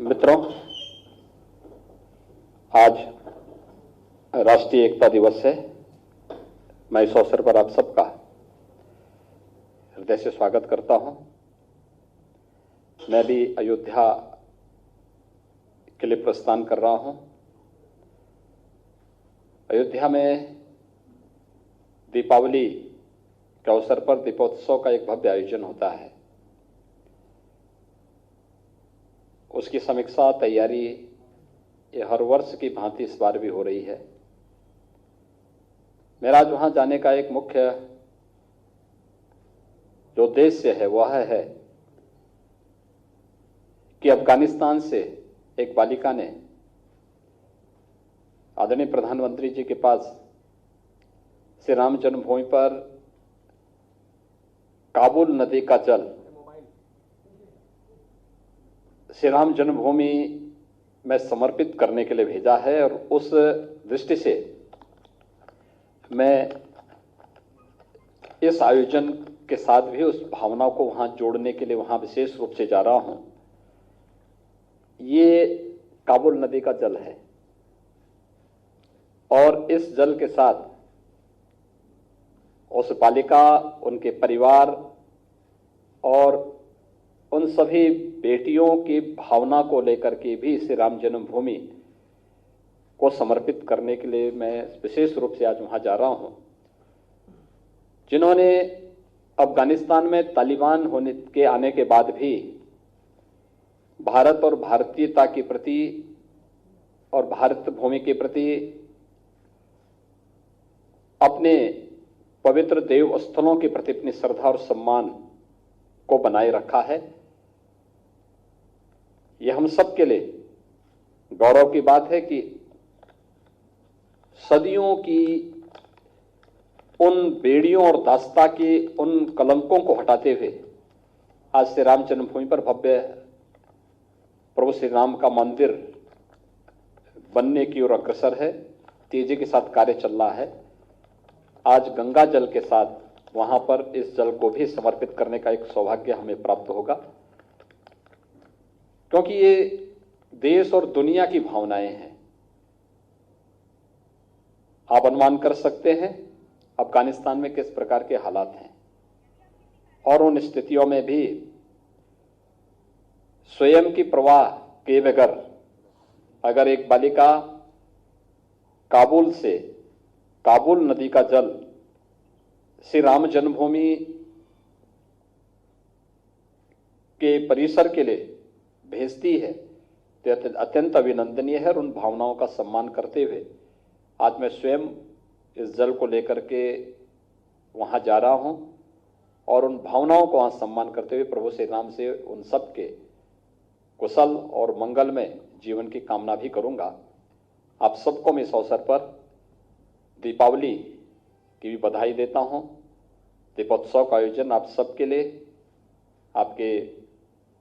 मित्रों, आज राष्ट्रीय एकता दिवस है। मैं इस अवसर पर आप सबका हृदय से स्वागत करता हूं। मैं भी अयोध्या के लिए प्रस्थान कर रहा हूं। अयोध्या में दीपावली के अवसर पर दीपोत्सव का एक भव्य आयोजन होता है। उसकी समीक्षा तैयारी ये हर वर्ष की भांति इस बार भी हो रही है। मेरा आज वहां जाने का एक मुख्य जो उद्देश्य है वह है कि अफगानिस्तान से एक बालिका ने आदरणीय प्रधानमंत्री जी के पास श्री राम जन्मभूमि पर काबुल नदी का जल श्री राम जन्मभूमि में समर्पित करने के लिए भेजा है, और उस दृष्टि से मैं इस आयोजन के साथ भी उस भावना को वहां जोड़ने के लिए वहां विशेष रूप से जा रहा हूं। ये काबुल नदी का जल है और इस जल के साथ उस बालिका, उनके परिवार और उन सभी बेटियों की भावना को लेकर के भी श्री राम जन्मभूमि को समर्पित करने के लिए मैं विशेष रूप से आज वहां जा रहा हूं। जिन्होंने अफगानिस्तान में तालिबान होने के आने के बाद भी भारत और भारतीयता के प्रति और भारत भूमि के प्रति अपने पवित्र देव स्थलों के प्रति अपनी श्रद्धा और सम्मान को बनाए रखा है, यह हम सब के लिए गौरव की बात है कि सदियों की उन बेड़ियों और दास्ता के उन कलंकों को हटाते हुए आज श्री राम जन्मभूमि पर भव्य प्रभु श्री राम का मंदिर बनने की ओर अग्रसर है। तेजी के साथ कार्य चल रहा है। आज गंगा जल के साथ वहां पर इस जल को भी समर्पित करने का एक सौभाग्य हमें प्राप्त होगा, क्योंकि ये देश और दुनिया की भावनाएं हैं। आप अनुमान कर सकते हैं अफगानिस्तान में किस प्रकार के हालात हैं, और उन स्थितियों में भी स्वयं की परवाह किए बगैर अगर एक बालिका काबुल नदी का जल श्री राम जन्मभूमि के परिसर के लिए भेजती है तो अत्यंत अभिनंदनीय है। और उन भावनाओं का सम्मान करते हुए आज मैं स्वयं इस जल को लेकर के वहां जा रहा हूं, और उन भावनाओं को वहां सम्मान करते हुए प्रभु श्री राम से उन सब के कुशल और मंगलमय जीवन की कामना भी करूंगा। आप सबको मैं इस अवसर पर दीपावली की भी बधाई देता हूं। दीपोत्सव का आयोजन आप सबके लिए, आपके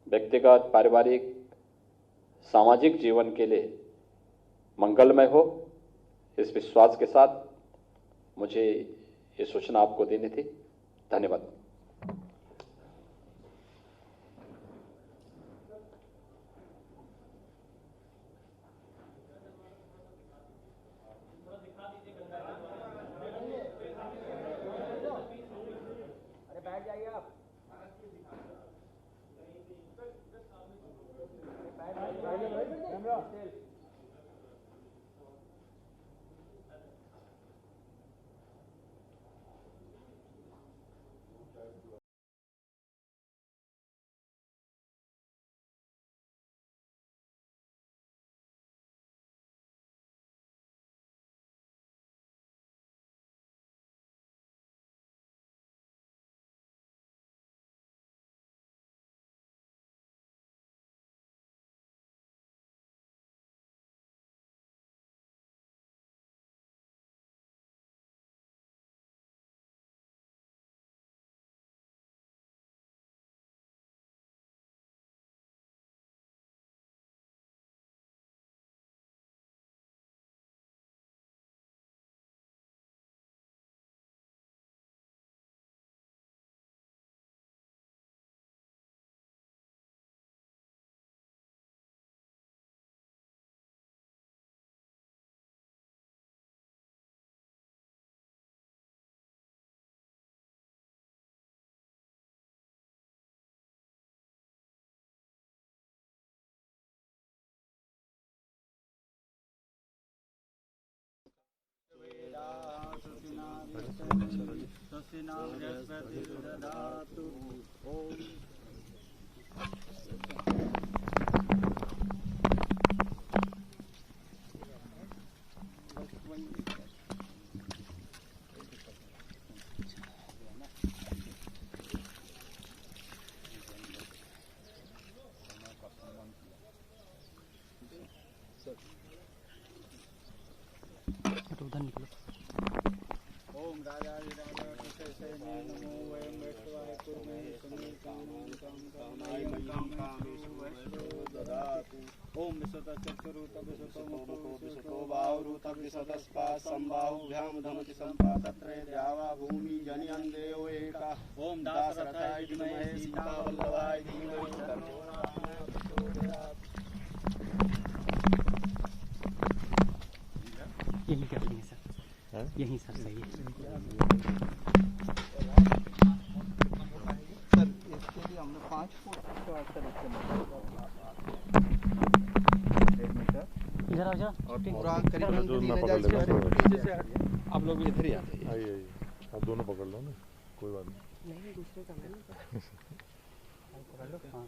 व्यक्तिगत, पारिवारिक, सामाजिक जीवन के लिए मंगलमय हो, इस विश्वास के साथ मुझे ये सूचना आपको देनी थी। धन्यवाद। अरे बैठ जाइए आप। उधर निकलो। ओम राजाधिराज नमो वयं वैष्णवाय कुर्महे समे कामं कामेषु वैष्णो ददातु। ओम विशतचक्षुरु तद्विशतो मुखो विशतो बाहुरु तद्विशतस्पात् संबाहुभ्यां धमति सम्पा तत्र द्यावा भूमि जनयन् देवो एका। ओम दाशरथाय धीमहि सीतावल्लभाय धीमहि तन्नो रामः प्रचोदयात्। यहीं कर लेंगे सर, यहीं सर सही है। सर इसके लिए हमने 5 फुट का इधर आ जाओ। और पूरा करीबन 3000 स्क्वायर फीट पीछे से हटिए। आप लोग इधर ही आ जाइए। आइए आप दोनों पकड़ लो ना, कोई बात नहीं दूसरे का है ना, पकड़ लो। हाँ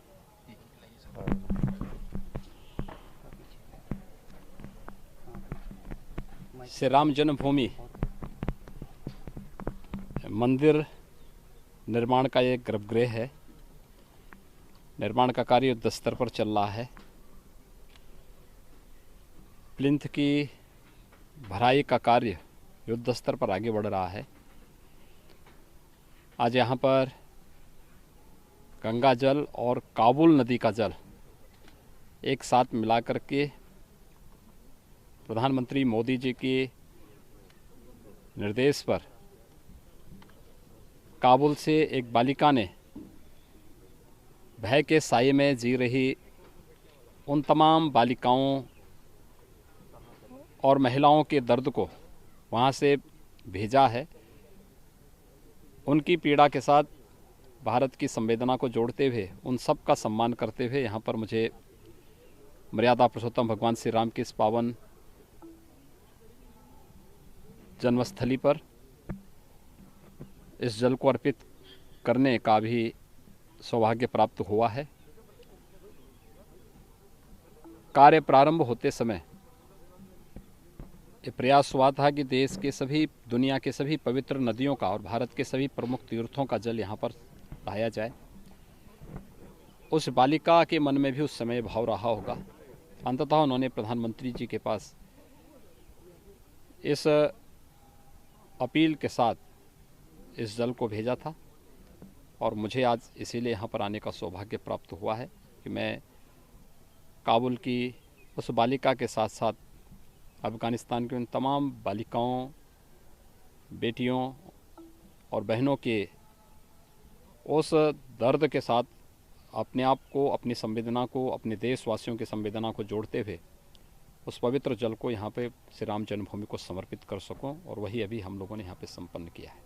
श्री राम जन्मभूमि मंदिर निर्माण का एक गर्भगृह है। निर्माण का कार्य युद्ध स्तर पर चल रहा है। प्लिंथ की भराई का कार्य युद्ध स्तर पर आगे बढ़ रहा है। आज यहाँ पर गंगा जल और काबुल नदी का जल एक साथ मिलाकर के प्रधानमंत्री मोदी जी के निर्देश पर काबुल से एक बालिका ने भय के साये में जी रही उन तमाम बालिकाओं और महिलाओं के दर्द को वहाँ से भेजा है। उनकी पीड़ा के साथ भारत की संवेदना को जोड़ते हुए उन सब का सम्मान करते हुए यहाँ पर मुझे मर्यादा पुरुषोत्तम भगवान श्री राम की इस पावन जन्मस्थली पर इस जल को अर्पित करने का भी सौभाग्य प्राप्त हुआ है। कार्य प्रारंभ होते समय ये प्रयास हुआ था कि देश के सभी, दुनिया के सभी पवित्र नदियों का और भारत के सभी प्रमुख तीर्थों का जल यहाँ पर लाया जाए। उस बालिका के मन में भी उस समय भाव रहा होगा। अंततः उन्होंने प्रधानमंत्री जी के पास इस अपील के साथ इस जल को भेजा था और मुझे आज इसीलिए यहाँ पर आने का सौभाग्य प्राप्त हुआ है कि मैं काबुल की उस बालिका के साथ साथ अफ़गानिस्तान की उन तमाम बालिकाओं, बेटियों और बहनों के उस दर्द के साथ अपने आप को, अपनी संवेदना को, अपने देशवासियों की संवेदना को जोड़ते हुए उस पवित्र जल को यहाँ पे श्री राम जन्मभूमि को समर्पित कर सकूं, और वही अभी हम लोगों ने यहाँ पे संपन्न किया है।